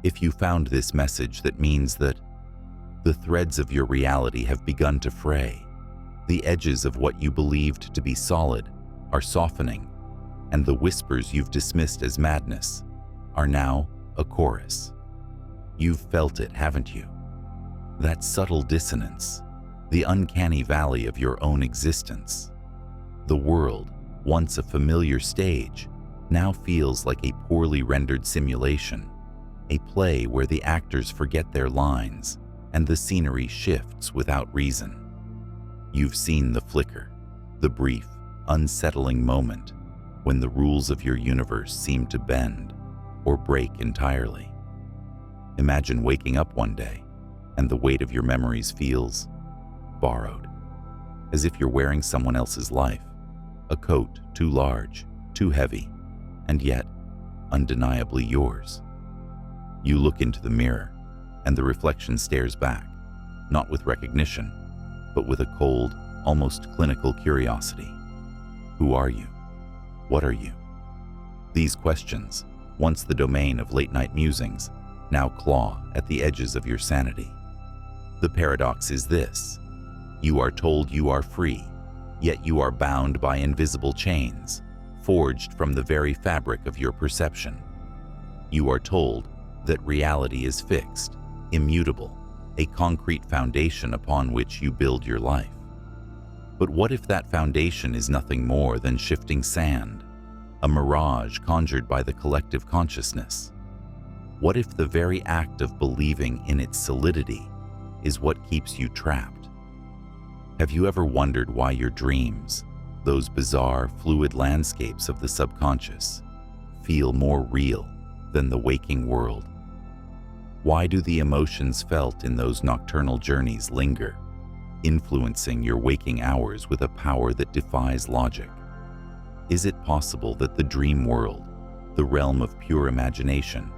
If you found this message, that means that the threads of your reality have begun to fray. The edges of what you believed to be solid are softening, and the whispers you've dismissed as madness are now a chorus. You've felt it, haven't you? That subtle dissonance, the uncanny valley of your own existence. The world, once a familiar stage, now feels like a poorly rendered simulation, a play where the actors forget their lines and the scenery shifts without reason. You've seen the flicker, the brief, unsettling moment when the rules of your universe seem to bend or break entirely. Imagine waking up one day and the weight of your memories feels borrowed, as if you're wearing someone else's life, a coat too large, too heavy, and yet undeniably yours. You look into the mirror, and the reflection stares back, not with recognition, but with a cold, almost clinical curiosity. Who are you? What are you? These questions, once the domain of late-night musings, now claw at the edges of your sanity. The paradox is this: you are told you are free, yet you are bound by invisible chains, forged from the very fabric of your perception. You are told that reality is fixed, immutable, a concrete foundation upon which you build your life. But what if that foundation is nothing more than shifting sand, a mirage conjured by the collective consciousness? What if the very act of believing in its solidity is what keeps you trapped? Have you ever wondered why your dreams, those bizarre, fluid landscapes of the subconscious, feel more real than the waking world? Why do the emotions felt in those nocturnal journeys linger, influencing your waking hours with a power that defies logic? Is it possible that the dream world, the realm of pure imagination,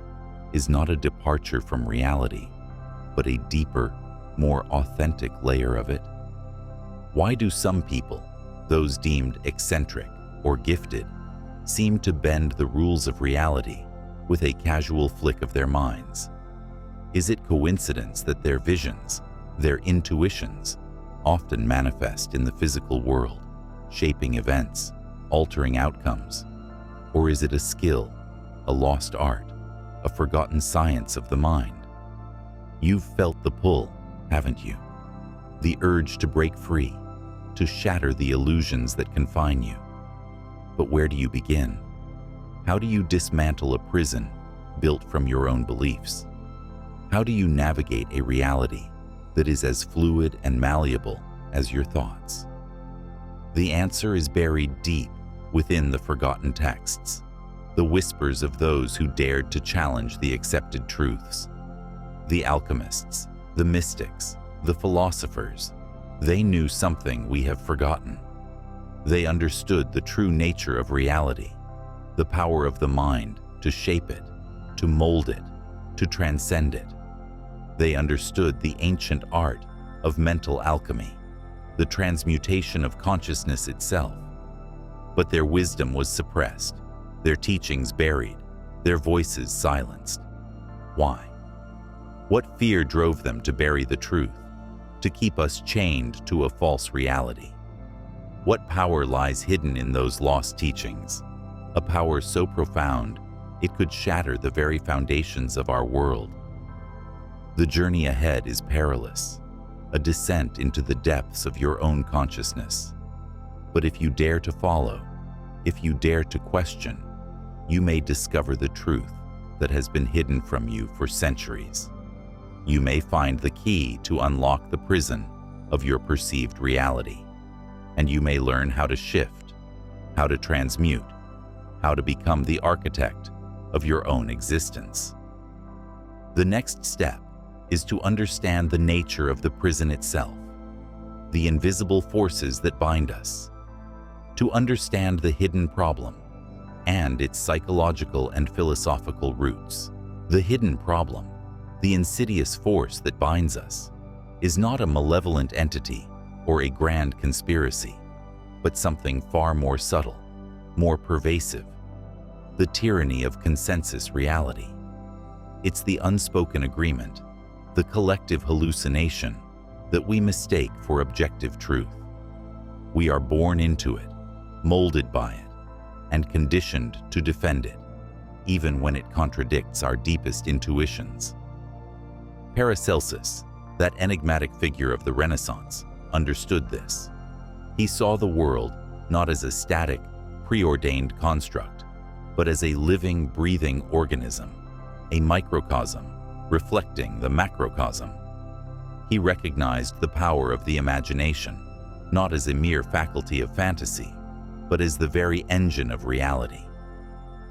is not a departure from reality, but a deeper, more authentic layer of it? Why do some people, those deemed eccentric or gifted, seem to bend the rules of reality with a casual flick of their minds? Is it coincidence that their visions, their intuitions, often manifest in the physical world, shaping events, altering outcomes? Or is it a skill, a lost art, a forgotten science of the mind? You've felt the pull, haven't you? The urge to break free, to shatter the illusions that confine you. But where do you begin? How do you dismantle a prison built from your own beliefs? How do you navigate a reality that is as fluid and malleable as your thoughts? The answer is buried deep within the forgotten texts, the whispers of those who dared to challenge the accepted truths. The alchemists, the mystics, the philosophers, they knew something we have forgotten. They understood the true nature of reality, the power of the mind to shape it, to mold it, to transcend it. They understood the ancient art of mental alchemy, the transmutation of consciousness itself. But their wisdom was suppressed, their teachings buried, their voices silenced. Why? What fear drove them to bury the truth, to keep us chained to a false reality? What power lies hidden in those lost teachings? A power so profound, it could shatter the very foundations of our world. The journey ahead is perilous, a descent into the depths of your own consciousness. But if you dare to follow, if you dare to question, you may discover the truth that has been hidden from you for centuries. You may find the key to unlock the prison of your perceived reality, and you may learn how to shift, how to transmute, how to become the architect of your own existence. The next step is to understand the nature of the prison itself, the invisible forces that bind us, to understand the hidden problem and its psychological and philosophical roots. The hidden problem, the insidious force that binds us, is not a malevolent entity or a grand conspiracy, but something far more subtle, more pervasive: the tyranny of consensus reality. It's the unspoken agreement, the collective hallucination that we mistake for objective truth. We are born into it, molded by it, and conditioned to defend it, even when it contradicts our deepest intuitions. Paracelsus, that enigmatic figure of the Renaissance, understood this. He saw the world not as a static, preordained construct, but as a living, breathing organism, a microcosm reflecting the macrocosm. He recognized the power of the imagination, not as a mere faculty of fantasy, but as the very engine of reality.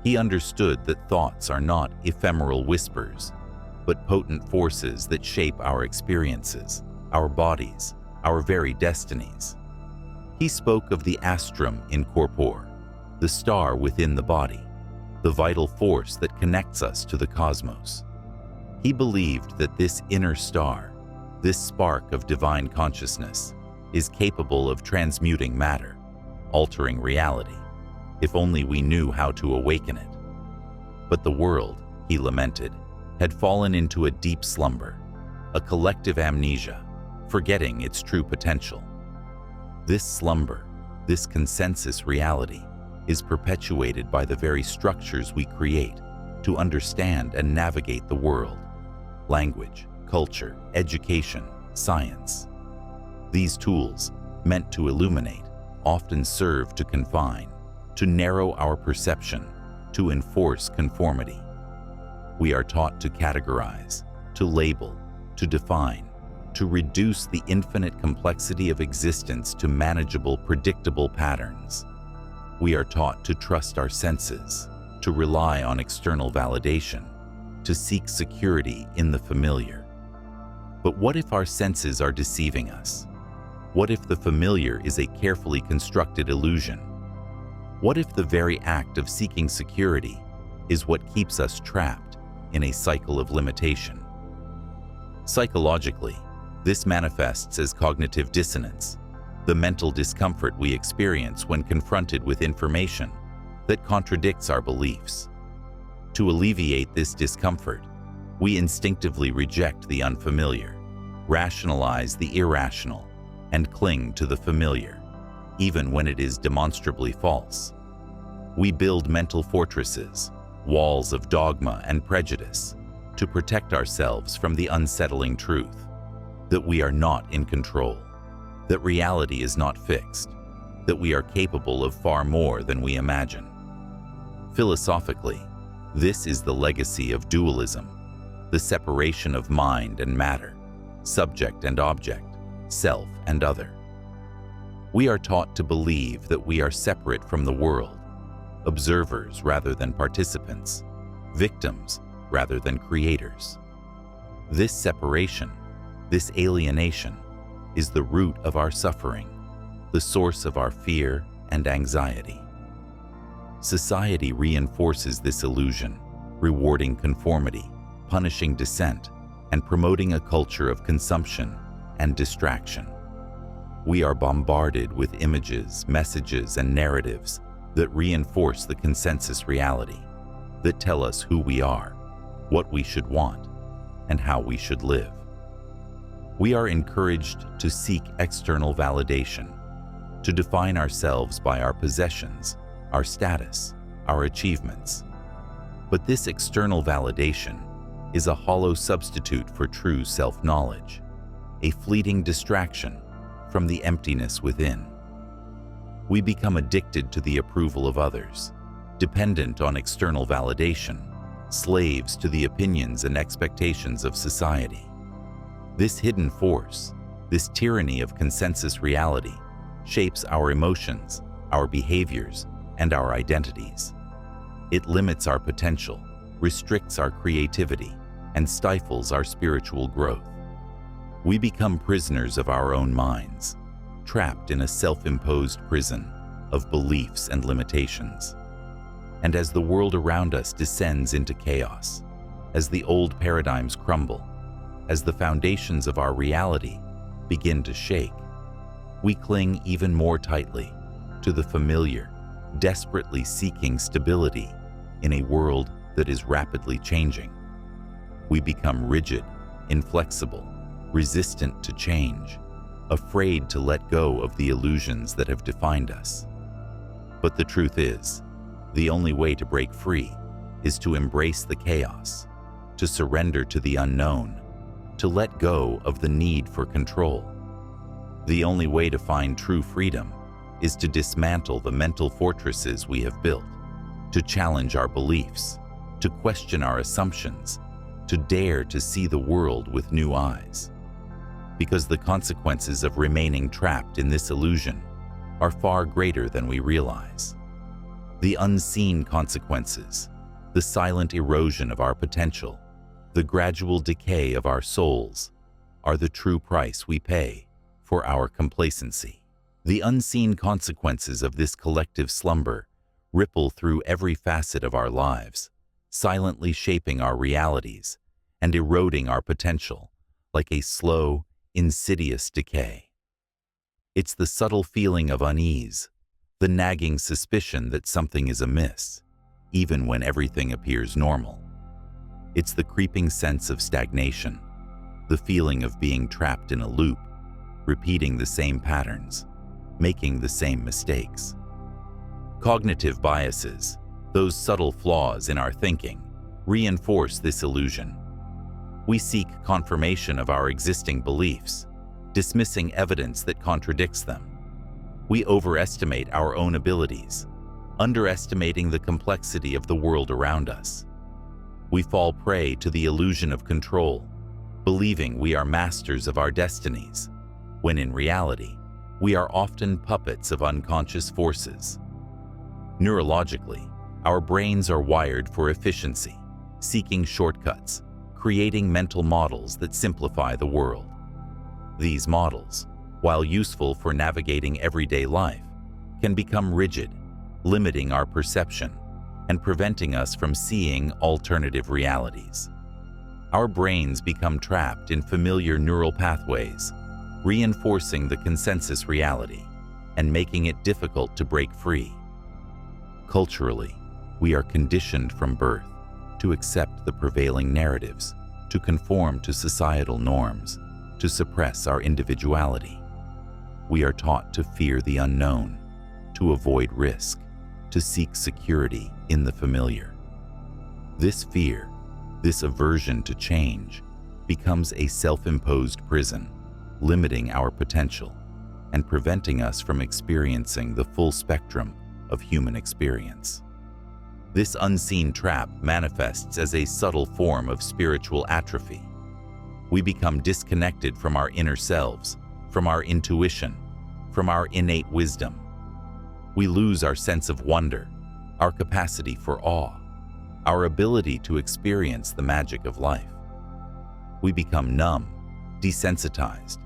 He understood that thoughts are not ephemeral whispers, but potent forces that shape our experiences, our bodies, our very destinies. He spoke of the astrum in corpore, the star within the body, the vital force that connects us to the cosmos. He believed that this inner star, this spark of divine consciousness, is capable of transmuting matter, altering reality, if only we knew how to awaken it. But the world, he lamented, had fallen into a deep slumber, a collective amnesia, forgetting its true potential. This slumber, this consensus reality, is perpetuated by the very structures we create to understand and navigate the world: language, culture, education, science. These tools, meant to illuminate, often serve to confine, to narrow our perception, to enforce conformity. We are taught to categorize, to label, to define, to reduce the infinite complexity of existence to manageable, predictable patterns. We are taught to trust our senses, to rely on external validation, to seek security in the familiar. But what if our senses are deceiving us? What if the familiar is a carefully constructed illusion? What if the very act of seeking security is what keeps us trapped in a cycle of limitation? Psychologically, this manifests as cognitive dissonance, the mental discomfort we experience when confronted with information that contradicts our beliefs. To alleviate this discomfort, we instinctively reject the unfamiliar, rationalize the irrational, and cling to the familiar, even when it is demonstrably false. We build mental fortresses, walls of dogma and prejudice, to protect ourselves from the unsettling truth that we are not in control, that reality is not fixed, that we are capable of far more than we imagine. Philosophically, this is the legacy of dualism, the separation of mind and matter, subject and object, self and other. We are taught to believe that we are separate from the world, observers rather than participants, victims rather than creators. This separation, this alienation, is the root of our suffering, the source of our fear and anxiety. Society reinforces this illusion, rewarding conformity, punishing dissent, and promoting a culture of consumption and distraction. We are bombarded with images, messages, and narratives that reinforce the consensus reality, that tell us who we are, what we should want, and how we should live. We are encouraged to seek external validation, to define ourselves by our possessions, our status, our achievements. But this external validation is a hollow substitute for true self-knowledge, a fleeting distraction from the emptiness within. We become addicted to the approval of others, dependent on external validation, slaves to the opinions and expectations of society. This hidden force, this tyranny of consensus reality, shapes our emotions, our behaviors, and our identities. It limits our potential, restricts our creativity, and stifles our spiritual growth. We become prisoners of our own minds, trapped in a self-imposed prison of beliefs and limitations. And as the world around us descends into chaos, as the old paradigms crumble, as the foundations of our reality begin to shake, we cling even more tightly to the familiar, desperately seeking stability in a world that is rapidly changing. We become rigid, inflexible, resistant to change, afraid to let go of the illusions that have defined us. But the truth is, the only way to break free is to embrace the chaos, to surrender to the unknown, to let go of the need for control. The only way to find true freedom is to dismantle the mental fortresses we have built, to challenge our beliefs, to question our assumptions, to dare to see the world with new eyes. Because the consequences of remaining trapped in this illusion are far greater than we realize. The unseen consequences, the silent erosion of our potential, the gradual decay of our souls, are the true price we pay for our complacency. The unseen consequences of this collective slumber ripple through every facet of our lives, silently shaping our realities and eroding our potential like a slow, insidious decay. It's the subtle feeling of unease, the nagging suspicion that something is amiss, even when everything appears normal. It's the creeping sense of stagnation, the feeling of being trapped in a loop, repeating the same patterns, making the same mistakes. Cognitive biases, those subtle flaws in our thinking, reinforce this illusion. We seek confirmation of our existing beliefs, dismissing evidence that contradicts them. We overestimate our own abilities, underestimating the complexity of the world around us. We fall prey to the illusion of control, believing we are masters of our destinies, when in reality, we are often puppets of unconscious forces. Neurologically, our brains are wired for efficiency, seeking shortcuts, creating mental models that simplify the world. These models, while useful for navigating everyday life, can become rigid, limiting our perception and preventing us from seeing alternative realities. Our brains become trapped in familiar neural pathways, reinforcing the consensus reality and making it difficult to break free. Culturally, we are conditioned from birth to accept the prevailing narratives, to conform to societal norms, to suppress our individuality. We are taught to fear the unknown, to avoid risk, to seek security in the familiar. This fear, this aversion to change, becomes a self-imposed prison, limiting our potential and preventing us from experiencing the full spectrum of human experience. This unseen trap manifests as a subtle form of spiritual atrophy. We become disconnected from our inner selves, from our intuition, from our innate wisdom. We lose our sense of wonder, our capacity for awe, our ability to experience the magic of life. We become numb, desensitized,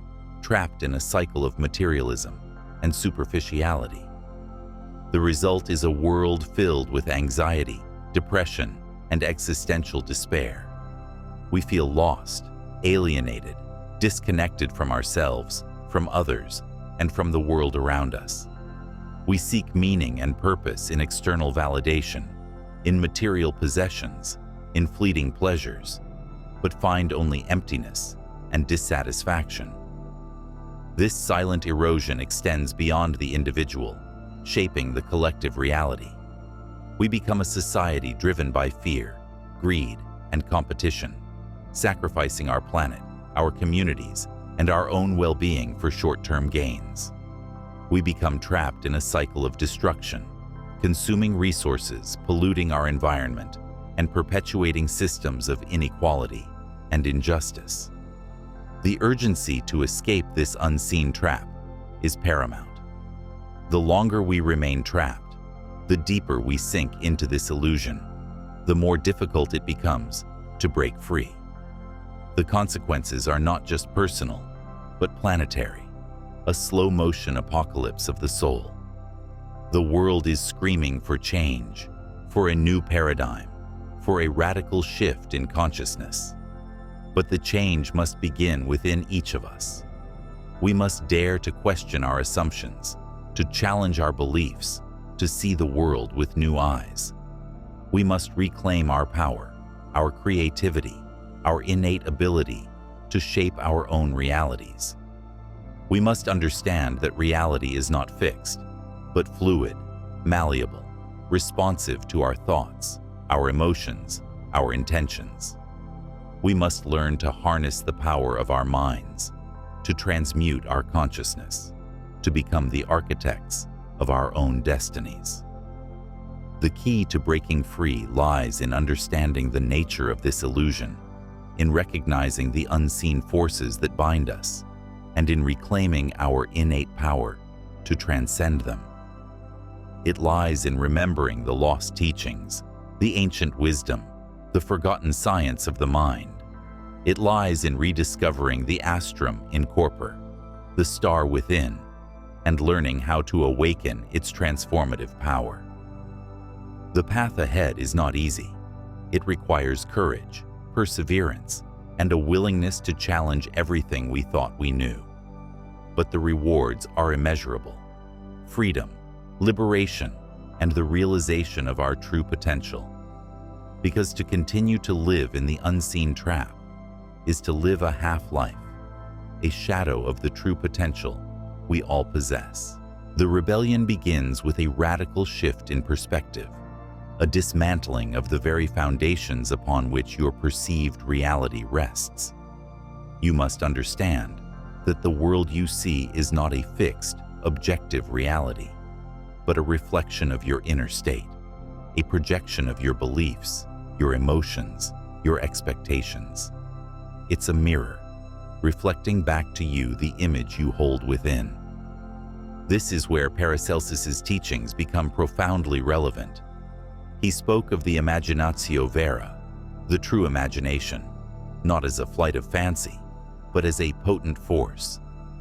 trapped in a cycle of materialism and superficiality. The result is a world filled with anxiety, depression, and existential despair. We feel lost, alienated, disconnected from ourselves, from others, and from the world around us. We seek meaning and purpose in external validation, in material possessions, in fleeting pleasures, but find only emptiness and dissatisfaction. This silent erosion extends beyond the individual, shaping the collective reality. We become a society driven by fear, greed, and competition, sacrificing our planet, our communities, and our own well-being for short-term gains. We become trapped in a cycle of destruction, consuming resources, polluting our environment, and perpetuating systems of inequality and injustice. The urgency to escape this unseen trap is paramount. The longer we remain trapped, the deeper we sink into this illusion, the more difficult it becomes to break free. The consequences are not just personal, but planetary, a slow-motion apocalypse of the soul. The world is screaming for change, for a new paradigm, for a radical shift in consciousness. But the change must begin within each of us. We must dare to question our assumptions, to challenge our beliefs, to see the world with new eyes. We must reclaim our power, our creativity, our innate ability to shape our own realities. We must understand that reality is not fixed, but fluid, malleable, responsive to our thoughts, our emotions, our intentions. We must learn to harness the power of our minds, to transmute our consciousness, to become the architects of our own destinies. The key to breaking free lies in understanding the nature of this illusion, in recognizing the unseen forces that bind us, and in reclaiming our innate power to transcend them. It lies in remembering the lost teachings, the ancient wisdom, the forgotten science of the mind. It lies in rediscovering the astrum in corpore, the star within, and learning how to awaken its transformative power. The path ahead is not easy. It requires courage, perseverance, and a willingness to challenge everything we thought we knew. But the rewards are immeasurable: freedom, liberation, and the realization of our true potential. Because to continue to live in the unseen trap is to live a half-life, a shadow of the true potential we all possess. The rebellion begins with a radical shift in perspective, a dismantling of the very foundations upon which your perceived reality rests. You must understand that the world you see is not a fixed, objective reality, but a reflection of your inner state, a projection of your beliefs, your emotions, your expectations. It's a mirror, reflecting back to you the image you hold within. This is where Paracelsus's teachings become profoundly relevant. He spoke of the imaginatio vera, the true imagination, not as a flight of fancy, but as a potent force,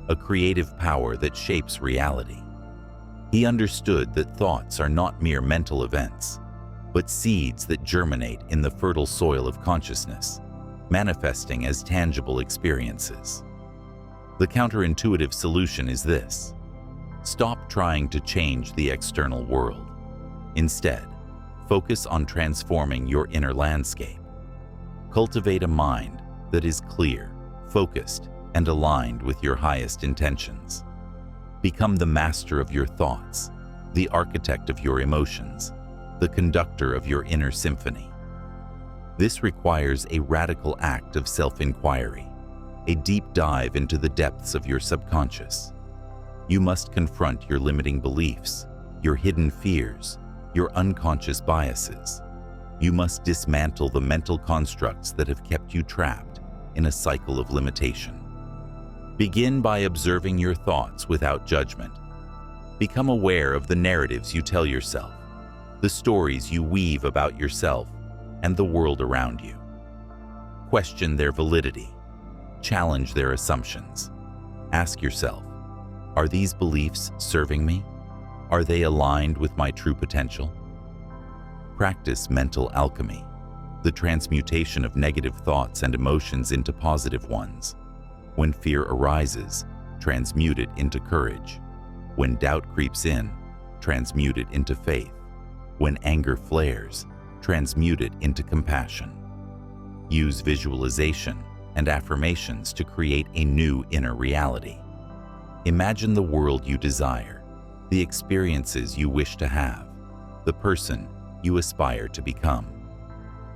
a creative power that shapes reality. He understood that thoughts are not mere mental events, but seeds that germinate in the fertile soil of consciousness, manifesting as tangible experiences. The counterintuitive solution is this: stop trying to change the external world. Instead, focus on transforming your inner landscape. Cultivate a mind that is clear, focused, and aligned with your highest intentions. Become the master of your thoughts, the architect of your emotions, the conductor of your inner symphony. This requires a radical act of self-inquiry, a deep dive into the depths of your subconscious. You must confront your limiting beliefs, your hidden fears, your unconscious biases. You must dismantle the mental constructs that have kept you trapped in a cycle of limitation. Begin by observing your thoughts without judgment. Become aware of the narratives you tell yourself, the stories you weave about yourself and the world around you. Question their validity. Challenge their assumptions. Ask yourself, are these beliefs serving me? Are they aligned with my true potential? Practice mental alchemy, the transmutation of negative thoughts and emotions into positive ones. When fear arises, transmute it into courage. When doubt creeps in, transmute it into faith. When anger flares, transmute it into compassion. Use visualization and affirmations to create a new inner reality. Imagine the world you desire, the experiences you wish to have, the person you aspire to become.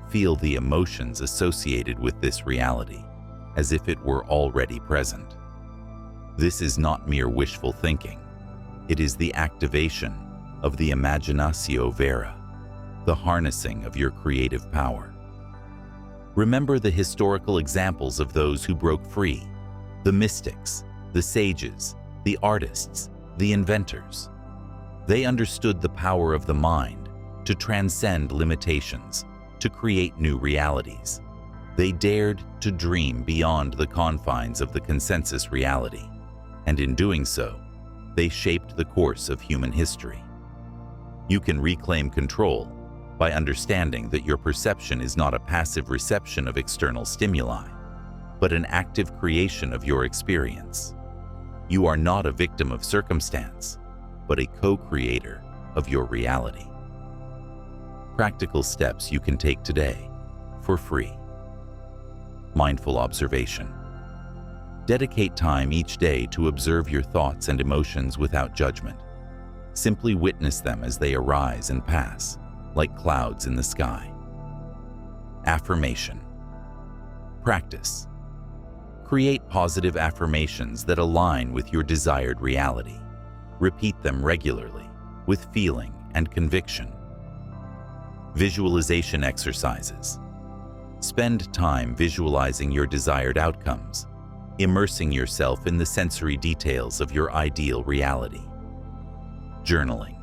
Feel the emotions associated with this reality, as if it were already present. This is not mere wishful thinking. It is the activation of the imaginatio vera, the harnessing of your creative power. Remember the historical examples of those who broke free: the mystics, the sages, the artists, the inventors. They understood the power of the mind to transcend limitations, to create new realities. They dared to dream beyond the confines of the consensus reality, and in doing so, they shaped the course of human history. You can reclaim control by understanding that your perception is not a passive reception of external stimuli, but an active creation of your experience. You are not a victim of circumstance, but a co-creator of your reality. Practical steps you can take today for free. mindful observation. Dedicate time each day to observe your thoughts and emotions without judgment. Simply witness them as they arise and pass, like clouds in the sky. Affirmation. Practice. Create positive affirmations that align with your desired reality. Repeat them regularly, with feeling and conviction. Visualization exercises. Spend time visualizing your desired outcomes, immersing yourself in the sensory details of your ideal reality. Journaling.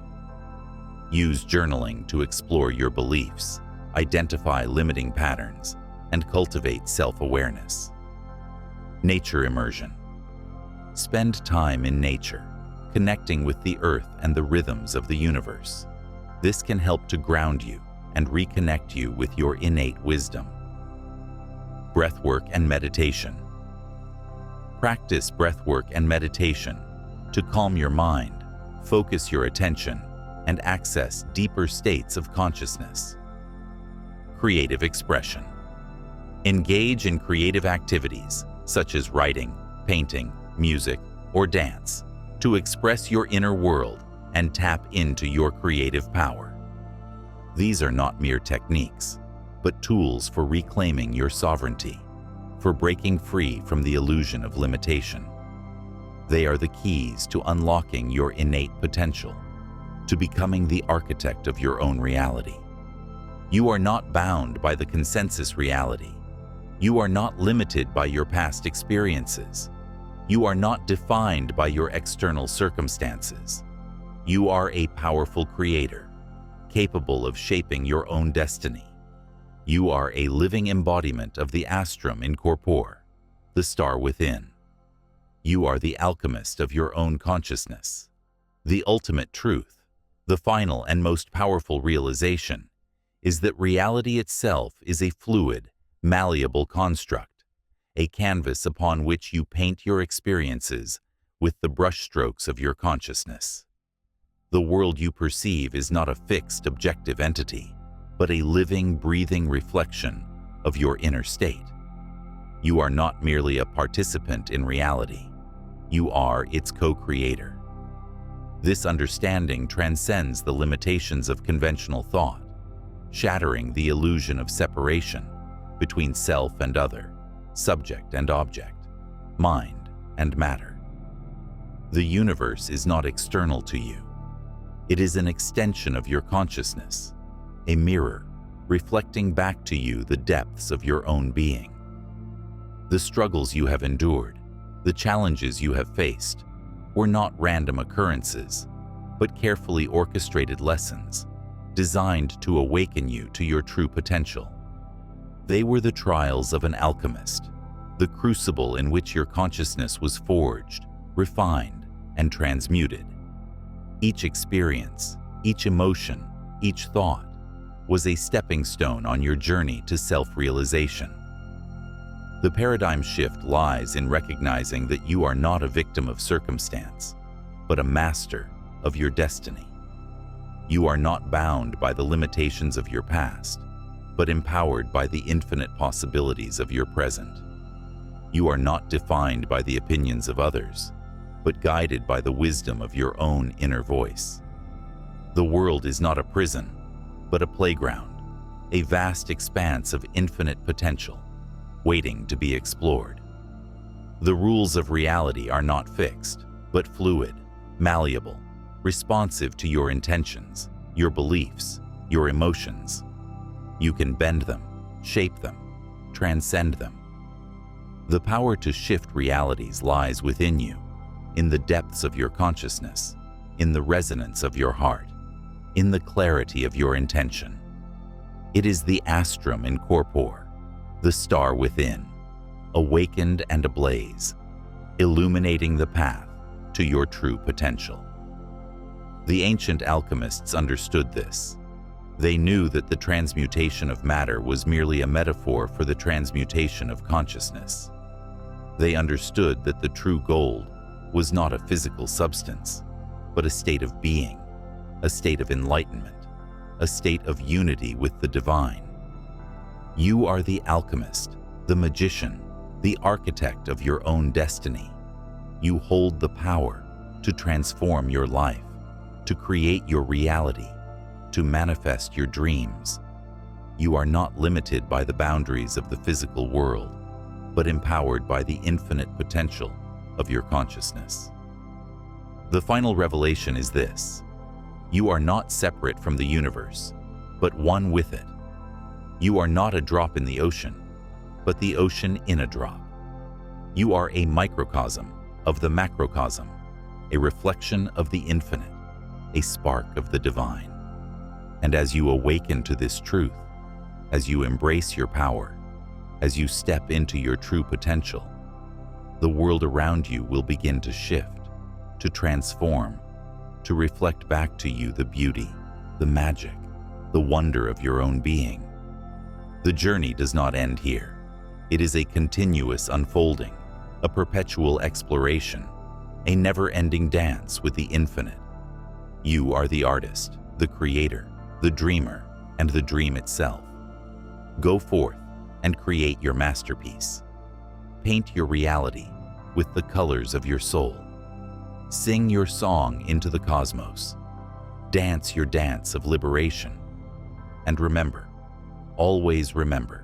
Use journaling to explore your beliefs, identify limiting patterns, and cultivate self-awareness. Nature immersion. Spend time in nature, connecting with the earth and the rhythms of the universe. This can help to ground you and reconnect you with your innate wisdom. Breathwork and meditation. Practice breathwork and meditation to calm your mind, focus your attention, and access deeper states of consciousness. Creative expression. Engage in creative activities such as writing, painting, music, or dance to express your inner world and tap into your creative power. These are not mere techniques, but tools for reclaiming your sovereignty, for breaking free from the illusion of limitation. They are the keys to unlocking your innate potential, to becoming the architect of your own reality. You are not bound by the consensus reality. You are not limited by your past experiences. You are not defined by your external circumstances. You are a powerful creator, capable of shaping your own destiny. You are a living embodiment of the astrum in corpore, the star within. You are the alchemist of your own consciousness. The ultimate truth, the final and most powerful realization, is that reality itself is a fluid, malleable construct, a canvas upon which you paint your experiences with the brushstrokes of your consciousness. The world you perceive is not a fixed, objective entity, but a living, breathing reflection of your inner state. You are not merely a participant in reality. You are its co-creator. This understanding transcends the limitations of conventional thought, shattering the illusion of separation between self and other, subject and object, mind and matter. The universe is not external to you. It is an extension of your consciousness, a mirror reflecting back to you the depths of your own being. The struggles you have endured, the challenges you have faced, were not random occurrences, but carefully orchestrated lessons designed to awaken you to your true potential. They were the trials of an alchemist, the crucible in which your consciousness was forged, refined, and transmuted. Each experience, each emotion, each thought was a stepping stone on your journey to self-realization. The paradigm shift lies in recognizing that you are not a victim of circumstance, but a master of your destiny. You are not bound by the limitations of your past, but empowered by the infinite possibilities of your present. You are not defined by the opinions of others, but guided by the wisdom of your own inner voice. The world is not a prison, but a playground, a vast expanse of infinite potential, waiting to be explored. The rules of reality are not fixed, but fluid, malleable, responsive to your intentions, your beliefs, your emotions. You can bend them, shape them, transcend them. The power to shift realities lies within you, in the depths of your consciousness, in the resonance of your heart, in the clarity of your intention. It is the astrum in corpore, the star within, awakened and ablaze, illuminating the path to your true potential. The ancient alchemists understood this. They knew that the transmutation of matter was merely a metaphor for the transmutation of consciousness. They understood that the true gold was not a physical substance, but a state of being, a state of enlightenment, a state of unity with the divine. You are the alchemist, the magician, the architect of your own destiny. You hold the power to transform your life, to create your reality, to manifest your dreams. You are not limited by the boundaries of the physical world, but empowered by the infinite potential of your consciousness. The final revelation is this: you are not separate from the universe, but one with it. You are not a drop in the ocean, but the ocean in a drop. You are a microcosm of the macrocosm, a reflection of the infinite, a spark of the divine. And as you awaken to this truth, as you embrace your power, as you step into your true potential, the world around you will begin to shift, to transform, to reflect back to you the beauty, the magic, the wonder of your own being. The journey does not end here. It is a continuous unfolding, a perpetual exploration, a never-ending dance with the infinite. You are the artist, the creator, the dreamer, and the dream itself. Go forth and create your masterpiece. Paint your reality with the colors of your soul. Sing your song into the cosmos. Dance your dance of liberation. And remember, always remember,